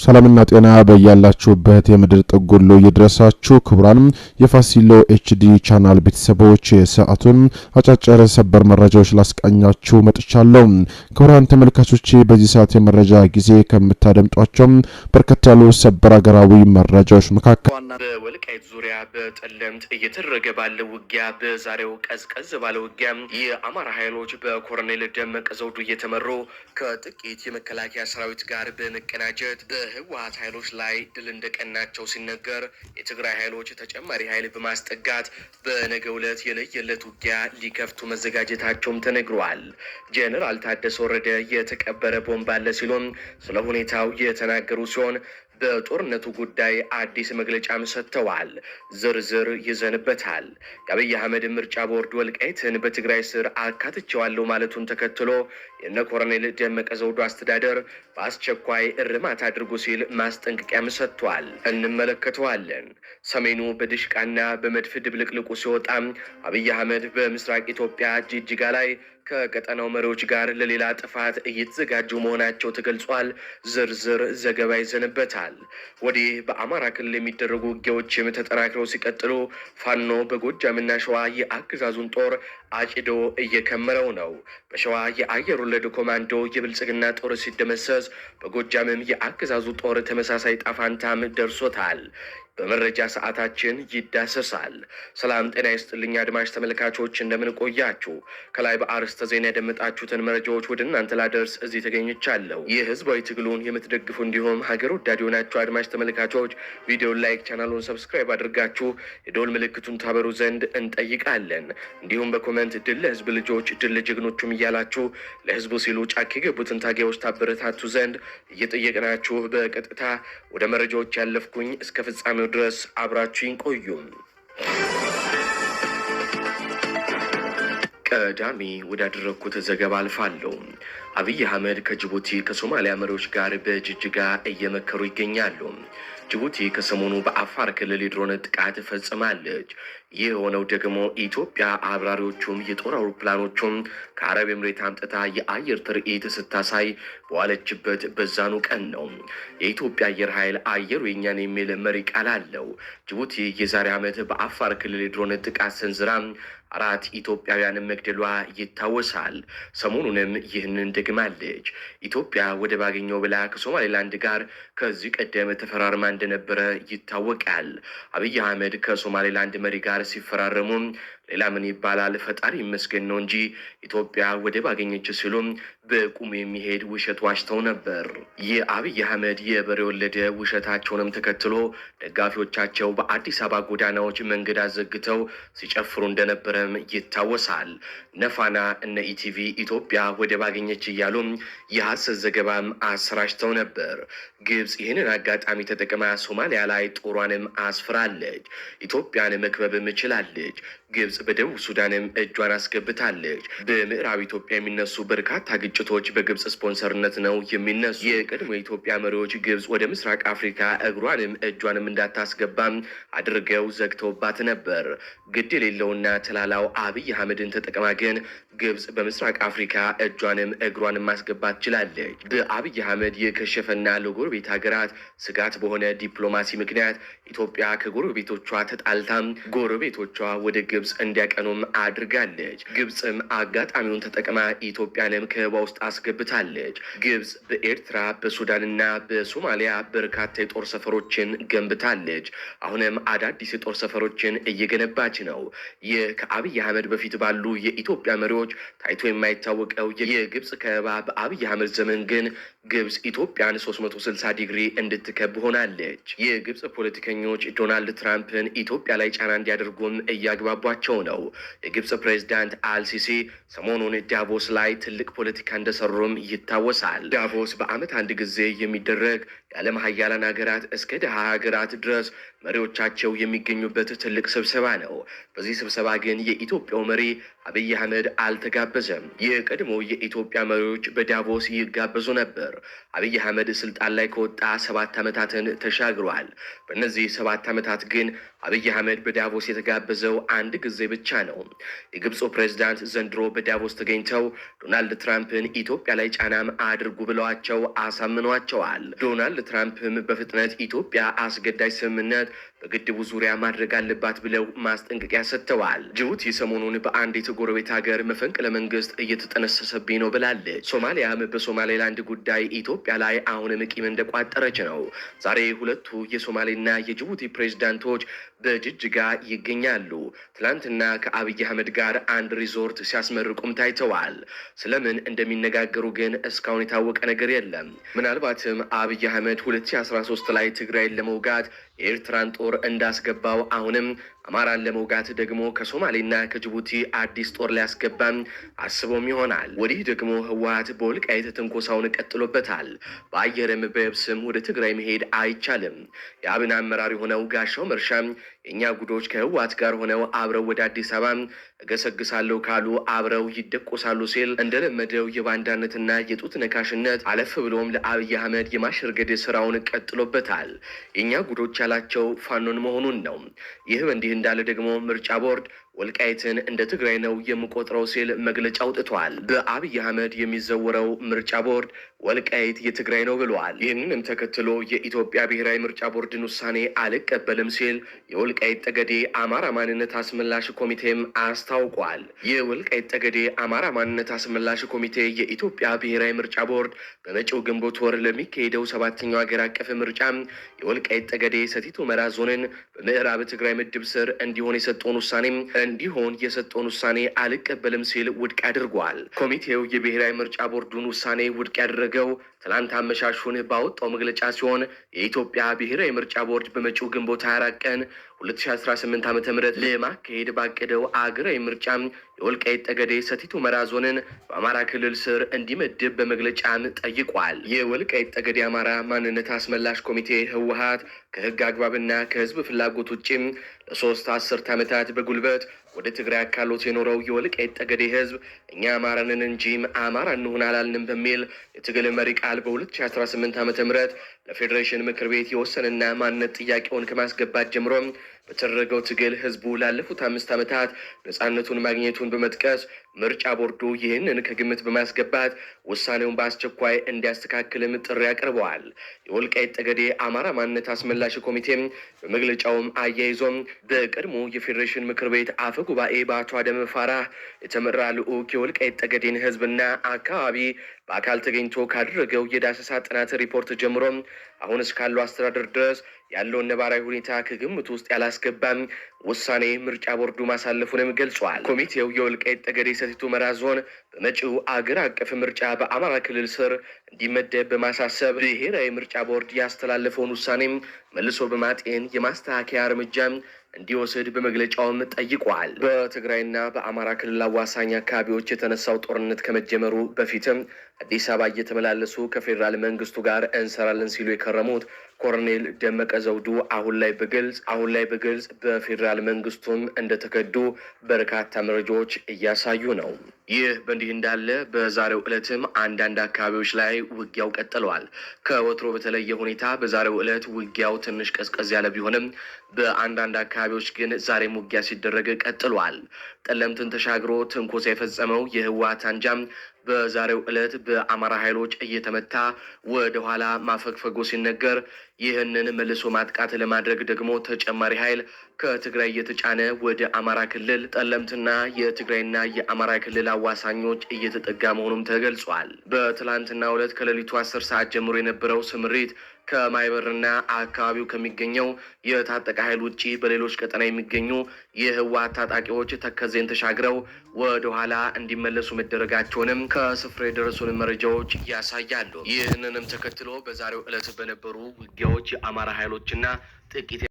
ሰላምና ጤና በያላችሁበት የምድር ጥጉሉ ይድረሳችሁ። ክቡራን የፋሲሎ ኤችዲ ቻናል ቤተሰቦች የሰዓቱን አጫጭር ሰበር መረጃዎች ላስቃኛችሁ መጥቻለሁ። ክቡራን ተመልካቾች በዚህ ሰዓት የመረጃ ጊዜ ከምታደምጧቸው በርከት ያሉ ሰበር ሀገራዊ መረጃዎች መካከል በወልቃይት ዙሪያ በጠለምት እየተደረገ ባለው ውጊያ በዛሬው ቀዝቀዝ ባለው ውጊያ የአማራ ኃይሎች በኮሎኔል ደመቀ ዘውዱ እየተመሩ ከጥቂት የመከላከያ ሰራዊት ጋር በመቀናጀት በህወሓት ኃይሎች ላይ ድል እንደቀናቸው ሲነገር የትግራይ ኃይሎች ተጨማሪ ኃይል በማስጠጋት በነገው ዕለት የለየለት ውጊያ ሊከፍቱ መዘጋጀታቸውም ተነግሯል። ጄኔራል ታደሰ ወረደ የተቀበረ ቦምብ አለ ሲሉም ስለ ሁኔታው የተናገሩ ሲሆን በጦርነቱ ጉዳይ አዲስ መግለጫም ሰጥተዋል። ዝርዝር ይዘንበታል። የአብይ አህመድ ምርጫ ቦርድ ወልቃይትን በትግራይ ስር አካትቼዋለሁ ማለቱን ተከትሎ የነ ኮሎኔል ደመቀ ዘውዱ አስተዳደር በአስቸኳይ እርማት አድርጉ ሲል ማስጠንቀቂያም ሰጥቷል። እንመለከተዋለን። ሰሜኑ በድሽቃና በመድፍ ድብልቅልቁ ሲወጣም አብይ አህመድ በምስራቅ ኢትዮጵያ ጅጅጋ ላይ ከቀጠናው መሪዎች ጋር ለሌላ ጥፋት እየተዘጋጁ መሆናቸው ተገልጿል። ዝርዝር ዘገባ ይዘንበታል። ወዲህ በአማራ ክልል የሚደረጉ ውጊያዎችም ተጠናክረው ሲቀጥሉ ፋኖ በጎጃምና ሸዋ የአገዛዙን ጦር አጭዶ እየከመረው ነው። በሸዋ የአየር ወለድ ኮማንዶ የብልጽግና ጦር ሲደመሰስ፣ በጎጃምም የአገዛዙ ጦር ተመሳሳይ ጣፋንታም ደርሶታል። በመረጃ ሰዓታችን ይዳሰሳል። ሰላም ጤና ይስጥልኝ አድማጭ ተመልካቾች፣ እንደምን ቆያችሁ? ከላይ በአርስተ ዜና ያደመጣችሁትን መረጃዎች ወደ እናንተ ላደርስ እዚህ ተገኝቻለሁ። ይህ ህዝባዊ ትግሉን የምትደግፉ እንዲሁም ሀገር ወዳድ የሆናችሁ አድማጭ ተመልካቾች ቪዲዮን ላይክ፣ ቻናሉን ሰብስክራይብ አድርጋችሁ የደወል ምልክቱን ታበሩ ዘንድ እንጠይቃለን። እንዲሁም በኮመንት ድል ለህዝብ ልጆች፣ ድል ለጀግኖቹም እያላችሁ ለህዝቡ ሲሉ ጫካ የገቡትን ታጋዮች ታበረታቱ ዘንድ እየጠየቅናችሁ በቀጥታ ወደ መረጃዎች ያለፍኩኝ እስከ ፍጻሜ ድረስ አብራችሁን ቆዩ። ቀዳሚ ወዳደረኩት ዘገባ አልፋለሁ። አብይ አህመድ ከጅቡቲ ከሶማሊያ መሪዎች ጋር በጅጅጋ እየመከሩ ይገኛሉ። ጅቡቲ ከሰሞኑ በአፋር ክልል የድሮን ጥቃት ፈጽማለች። ይህ የሆነው ደግሞ ኢትዮጵያ አብራሪዎቹም የጦር አውሮፕላኖቹም ከአረብ ኤምሬት አምጥታ የአየር ትርኢት ስታሳይ በዋለችበት በዛኑ ቀን ነው። የኢትዮጵያ አየር ኃይል አየሩ የኛን የሚል መሪ ቃል አለው። ጅቡቲ የዛሬ ዓመት በአፋር ክልል የድሮን ጥቃት ሰንዝራ 4 ኢትዮጵያውያንን መግደሏ ይታወሳል። ሰሞኑንም ይህንን ደግማለች። ኢትዮጵያ ወደብ አገኘው ብላ ከሶማሌላንድ ጋር ከዚህ ቀደም ተፈራርማ እንደነበረ ይታወቃል። አብይ አህመድ ከሶማሌላንድ መሪ ጋር ሲፈራረሙ ሌላ ምን ይባላል? ፈጣሪ ይመስገን ነው እንጂ ኢትዮጵያ ወደብ አገኘች ሲሉም በቁም የሚሄድ ውሸት ዋሽተው ነበር። የአብይ አህመድ የበሬ ወለደ ውሸታቸውንም ተከትሎ ደጋፊዎቻቸው በአዲስ አበባ ጎዳናዎች መንገድ አዘግተው ሲጨፍሩ እንደነበረም ይታወሳል። ነፋና እነ ኢቲቪ ኢትዮጵያ ወደብ አገኘች እያሉም የሐሰት ዘገባም አሰራጭተው ነበር። ግብጽ ይህንን አጋጣሚ ተጠቅማ ሶማሊያ ላይ ጦሯንም አስፍራለች። ኢትዮጵያን መክበብም ችላለች። ግብጽ በደቡብ ሱዳንም እጇን አስገብታለች። በምዕራብ ኢትዮጵያ የሚነሱ በርካታ ግጭቶች በግብጽ ስፖንሰርነት ነው የሚነሱ። የቀድሞ የኢትዮጵያ መሪዎች ግብጽ ወደ ምስራቅ አፍሪካ እግሯንም እጇንም እንዳታስገባም አድርገው ዘግተውባት ነበር። ግድ የሌለውና ተላላው አብይ አህመድን ተጠቅማ ግን ግብጽ በምስራቅ አፍሪካ እጇንም እግሯንም ማስገባት ችላለች። በአብይ አህመድ የከሸፈና ለጎረቤት ሀገራት ስጋት በሆነ ዲፕሎማሲ ምክንያት ኢትዮጵያ ከጎረቤቶቿ ተጣልታም ጎረቤቶቿ ወደ ግብጽ እንዲያቀኑም አድርጋለች። ግብጽም አጋጣሚውን ተጠቅማ ኢትዮጵያንም ከበባ ውስጥ አስገብታለች። ግብጽ በኤርትራ በሱዳንና በሶማሊያ በርካታ የጦር ሰፈሮችን ገንብታለች። አሁንም አዳዲስ የጦር ሰፈሮችን እየገነባች ነው። ይህ ከአብይ አህመድ በፊት ባሉ የኢትዮጵያ መሪዎች ታይቶ የማይታወቀው የግብጽ ከበባ በአብይ አህመድ ዘመን ግን ግብጽ ኢትዮጵያን 360 ዲግሪ እንድትከብ ሆናለች። የግብጽ ፖለቲከኞች ዶናልድ ትራምፕን ኢትዮጵያ ላይ ጫና እንዲያደርጉም እያግባቧቸው ነው። የግብጽ ፕሬዝዳንት አልሲሲ ሰሞኑን ዳቮስ ላይ ትልቅ ፖለቲካ እንደሰሩም ይታወሳል። ዳቮስ በዓመት አንድ ጊዜ የሚደረግ የዓለም ሀያላን ሀገራት እስከ ደሃ ሀገራት ድረስ መሪዎቻቸው የሚገኙበት ትልቅ ስብሰባ ነው። በዚህ ስብሰባ ግን የኢትዮጵያው መሪ አብይ አህመድ አልተጋበዘም። የቀድሞ የኢትዮጵያ መሪዎች በዳቮስ ይጋበዙ ነበር። አብይ አህመድ ስልጣን ላይ ከወጣ 7 ዓመታትን ተሻግሯል። በእነዚህ 7 ዓመታት ግን አብይ አህመድ በዳቮስ የተጋበዘው አንድ ጊዜ ብቻ ነው። የግብፁ ፕሬዝዳንት ዘንድሮ በዳቮስ ተገኝተው ዶናልድ ትራምፕን ኢትዮጵያ ላይ ጫናም አድርጉ ብለዋቸው አሳምኗቸዋል። ዶናልድ ትራምፕም በፍጥነት ኢትዮጵያ አስገዳጅ ስምምነት በግድቡ ዙሪያ ማድረግ አለባት ብለው ማስጠንቀቂያ ሰጥተዋል። ጅቡቲ ሰሞኑን በአንዲት ጎረቤት ሀገር መፈንቅለ መንግስት እየተጠነሰሰብኝ ነው ብላለች። ሶማሊያም በሶማሌላንድ ጉዳይ ኢትዮጵያ ላይ አሁንም ቂም እንደቋጠረች ነው። ዛሬ ሁለቱ የሶማሌና የጅቡቲ ፕሬዝዳንቶች በጅጅጋ ይገኛሉ። ትላንትና ከአብይ አህመድ ጋር አንድ ሪዞርት ሲያስመርቁም ታይተዋል። ስለምን እንደሚነጋገሩ ግን እስካሁን የታወቀ ነገር የለም። ምናልባትም አብይ አህመድ 2013 ላይ ትግራይን ለመውጋት የኤርትራን ጦር እንዳስገባው አሁንም አማራን ለመውጋት ደግሞ ከሶማሌና ከጅቡቲ አዲስ ጦር ሊያስገባም አስቦም ይሆናል። ወዲህ ደግሞ ህወሓት በወልቃይት ትንኮሳውን ቀጥሎበታል። በአየርም በየብስም ወደ ትግራይ መሄድ አይቻልም። የአብን አመራር የሆነው ጋሻው መርሻም የእኛ ጉዶች ከህወሓት ጋር ሆነው አብረው ወደ አዲስ አበባ እገሰግሳለሁ ካሉ አብረው ይደቆሳሉ ሲል እንደለመደው የባንዳነትና የጡት ነካሽነት አለፍ ብሎም ለአብይ አህመድ የማሸርገድ ስራውን ቀጥሎበታል። የእኛ ጉዶች ያላቸው ፋኖን መሆኑን ነው። ይህ እንዲህ እንዳለ ደግሞ ምርጫ ቦርድ ወልቃይትን እንደ ትግራይ ነው የምቆጥረው ሲል መግለጫ አውጥቷል። በአብይ አህመድ የሚዘወረው ምርጫ ቦርድ ወልቃይት የትግራይ ነው ብለዋል። ይህንንም ተከትሎ የኢትዮጵያ ብሔራዊ ምርጫ ቦርድን ውሳኔ አልቀበልም ሲል የወልቃይት ጠገዴ አማራ ማንነት አስመላሽ ኮሚቴም አስታውቋል። የወልቃይት ጠገዴ አማራ ማንነት አስመላሽ ኮሚቴ የኢትዮጵያ ብሔራዊ ምርጫ ቦርድ በመጪው ግንቦት ወር ለሚካሄደው 7ኛው ሀገር አቀፍ ምርጫ የወልቃይት ጠገዴ ሰቲት ሁመራ ዞንን በምዕራብ ትግራይ ምድብ ስር እንዲሆን የሰጠውን ውሳኔ አልቀበልም ሲል ውድቅ አድርጓል። ኮሚቴው የብሔራዊ ምርጫ ቦርዱን ውሳኔ ውድቅ ያደረገው ትላንት አመሻሹን ባወጣው መግለጫ ሲሆን የኢትዮጵያ ብሔራዊ ምርጫ ቦርድ በመጪው ግንቦት 24 ቀን 2018 ዓ.ም ለማካሄድ ባቀደው አገራዊ ምርጫ የወልቃይት ጠገዴ ሰቲት ሁመራ ዞንን በአማራ ክልል ስር እንዲመድብ በመግለጫም ጠይቋል። የወልቃይት ጠገዴ አማራ ማንነት አስመላሽ ኮሚቴ ህወሓት ከህግ አግባብና ከህዝብ ፍላጎት ውጭም ለሶስት አስርት ዓመታት በጉልበት ወደ ትግራይ አካሎት የኖረው የወልቃይት ጠገዴ ህዝብ እኛ አማራንን እንጂም አማራ እንሁን አላልንም በሚል የትግል መሪ ቃል በ2018 ዓ.ም ለፌዴሬሽን ምክር ቤት የወሰንና ማንነት ጥያቄውን ከማስገባት ጀምሮ በተደረገው ትግል ህዝቡ ላለፉት 5 ዓመታት ነጻነቱን ማግኘቱን በመጥቀስ ምርጫ ቦርዱ ይህንን ከግምት በማስገባት ውሳኔውን በአስቸኳይ እንዲያስተካክልም ጥሪ አቅርበዋል። የወልቃይት ጠገዴ አማራ ማንነት አስመላሽ ኮሚቴም በመግለጫውም አያይዞም በቀድሞ የፌዴሬሽን ምክር ቤት አፈ ጉባኤ በአቶ አደም ፋራህ የተመራ ልዑክ የወልቃይት ጠገዴን ህዝብና አካባቢ በአካል ተገኝቶ ካደረገው የዳሰሳ ጥናት ሪፖርት ጀምሮ አሁን እስካለው አስተዳደር ድረስ ያለውን ነባራዊ ሁኔታ ከግምት ውስጥ ያላስገባም ውሳኔ ምርጫ ቦርዱ ማሳለፉንም ገልጿል። ኮሚቴው የወልቃይት ጠገዴ ሰቲት ሁመራ ዞን በመጪው አገር አቀፍ ምርጫ በአማራ ክልል ስር እንዲመደብ በማሳሰብ ብሔራዊ ምርጫ ቦርድ ያስተላለፈውን ውሳኔም መልሶ በማጤን የማስተካከያ እርምጃ እንዲወስድ በመግለጫውም ጠይቋል። በትግራይና በአማራ ክልል አዋሳኝ አካባቢዎች የተነሳው ጦርነት ከመጀመሩ በፊትም አዲስ አበባ እየተመላለሱ ከፌዴራል መንግስቱ ጋር እንሰራለን ሲሉ የከረሙት ኮሎኔል ደመቀ ዘውዱ አሁን ላይ በግልጽ በፌዴራል መንግስቱም እንደተከዱ በርካታ መረጃዎች እያሳዩ ነው። ይህ በእንዲህ እንዳለ በዛሬው ዕለትም አንዳንድ አካባቢዎች ላይ ውጊያው ቀጥለዋል። ከወትሮ በተለየ ሁኔታ በዛሬው ዕለት ውጊያው ትንሽ ቀዝቀዝ ያለ ቢሆንም በአንዳንድ አካባቢዎች ግን ዛሬም ውጊያ ሲደረግ ቀጥሏል። ጠለምትን ተሻግሮ ትንኮሳ የፈጸመው የህወሓት አንጃም በዛሬው ዕለት በአማራ ኃይሎች እየተመታ ወደ ኋላ ማፈግፈጉ ሲነገር ይህንን መልሶ ማጥቃት ለማድረግ ደግሞ ተጨማሪ ኃይል ከትግራይ እየተጫነ ወደ አማራ ክልል ጠለምትና የትግራይና የአማራ ክልል አዋሳኞች እየተጠጋ መሆኑም ተገልጿል። በትላንትናው ዕለት ከሌሊቱ 10 ሰዓት ጀምሮ የነበረው ስምሪት ከማይበርና አካባቢው ከሚገኘው የታጠቀ ኃይል ውጪ በሌሎች ቀጠና የሚገኙ የህወሓት ታጣቂዎች ተከዜን ተሻግረው ወደ ኋላ እንዲመለሱ መደረጋቸውንም ከስፍራ የደረሱን መረጃዎች ያሳያሉ። ይህንንም ተከትሎ በዛሬው ዕለት በነበሩ ውጊያዎች የአማራ ኃይሎችና ጥቂት